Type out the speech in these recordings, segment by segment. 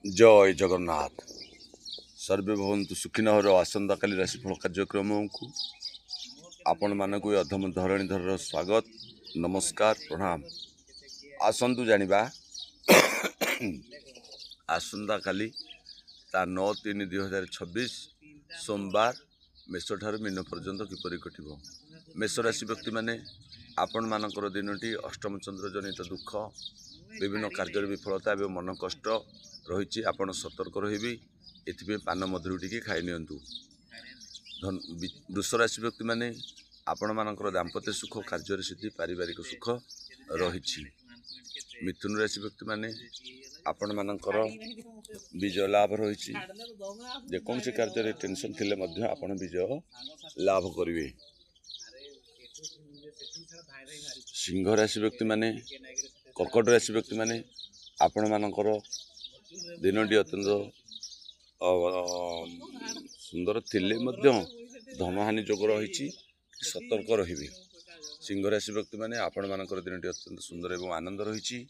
जय जगन्नाथ सर्वे भवन्तु सुखिनः आसंता काली राशिफल कार्यक्रम को आपण मानक अधम धरणीधर स्वागत नमस्कार प्रणाम। आसतु जानिबा आसंता काली ता 9/3/2026 सोमवार मेष ठार मीन पर्यंत किपरि कटिबो। मेष राशि व्यक्ति माने आपण मानकर दिनटी अष्टम चंद्र जनित दुख विभिन्न कार्य विफलता एवं मन कष्ट रही आपण सतर्क रही एथि पान मधुरी टी खाई नियंतु। वृष राशि व्यक्ति माने आपण मानकर दाम्पत्य सुख कार्य सिद्धि पारिवारिक सुख रही। मिथुन राशि व्यक्ति माने आपण मानकर विजय लाभ रही जेकोसी कार्य टेंशन थिले मध्य आपण विजय लाभ करिवे। सिंह राशि व्यक्ति माने कर्कट राशि व्यक्ति माने आपण मानकर दिनटी अत्यंत सुंदर थिले मध्य धनहानि जोग रही सतर्क रही। सिंह राशि व्यक्ति माने आपण मानकर दिनटी अत्यंत सुंदर एवं आनंद रही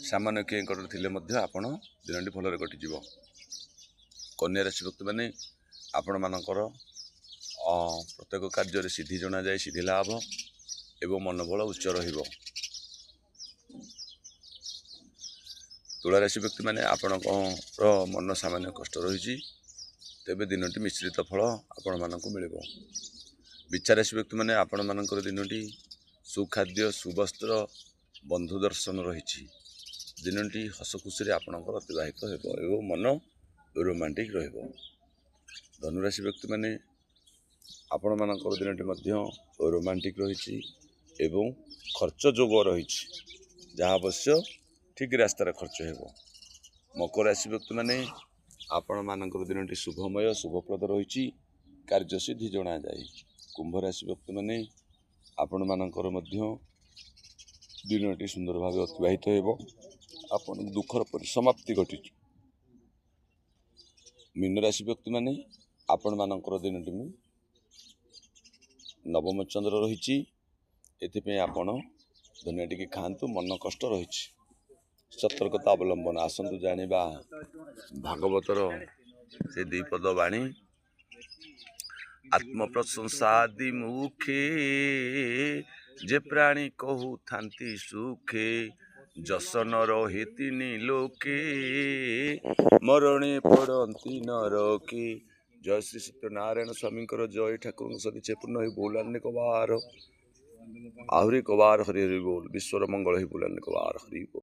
सामान्य किंकट थिले मध्य आपण दिनटी भलरे कटिजिव। कन्या राशि व्यक्ति माने आपण मानकर प्रत्येक कार्य सिद्धि जना जाए सिद्धि लाभ एवं मनोबल उच्च रहिबो। तुला राशि व्यक्ति माने आपण मन सामान्य कष्ट रही तेबे दिनटी मिश्रित फल आपण मानक मिलिबो। विचार राशि व्यक्ति माने आपण मानकर दिनटी सुखाद्य सुवस्त्र बंधु दर्शन रही दिनटी हस खुशी आपणकर अतिबाहित हेबो एवं मन रोमांटिक रहिबो। धनुराशि व्यक्ति माने आपण मानकर दिनटी मध्य रोमांटिक रही एवं खर्च जोग रही जहाँ अवश्य ठीक रास्तार खर्च हेबो। मकर राशि व्यक्ति माने आपण मानकर दिनटी शुभमय शुभप्रद रही कार्य सिद्धि जना जाए। कुंभ राशि व्यक्ति माने आपण मानकर मध्य दिनटी सुंदर भाव अतिबाहित हेबो आपण दुखर परिसमाप्ति घटी। मीन राशि व्यक्ति माने आपण मानकर दिनटी नवम चंद्र रही एथिपे आपण धनिया टिके खातु मन कष्ट रही सतर्कता अवलंबन। आसतु जानिबा भागवतर से द्विपद वाणी आत्म प्रशंसादि मुखे जे प्राणी कहू थांती सुखे जसन रहे तिनि लोके मरणे पड़ती नरके। जय श्री सत्यनारायण स्वामी जय ठाकुर सदी पूर्ण बोलाने कबार आहरी कबार हरि हरि बोल विश्वर मंगल ही बोलाने कबार हरि बोल।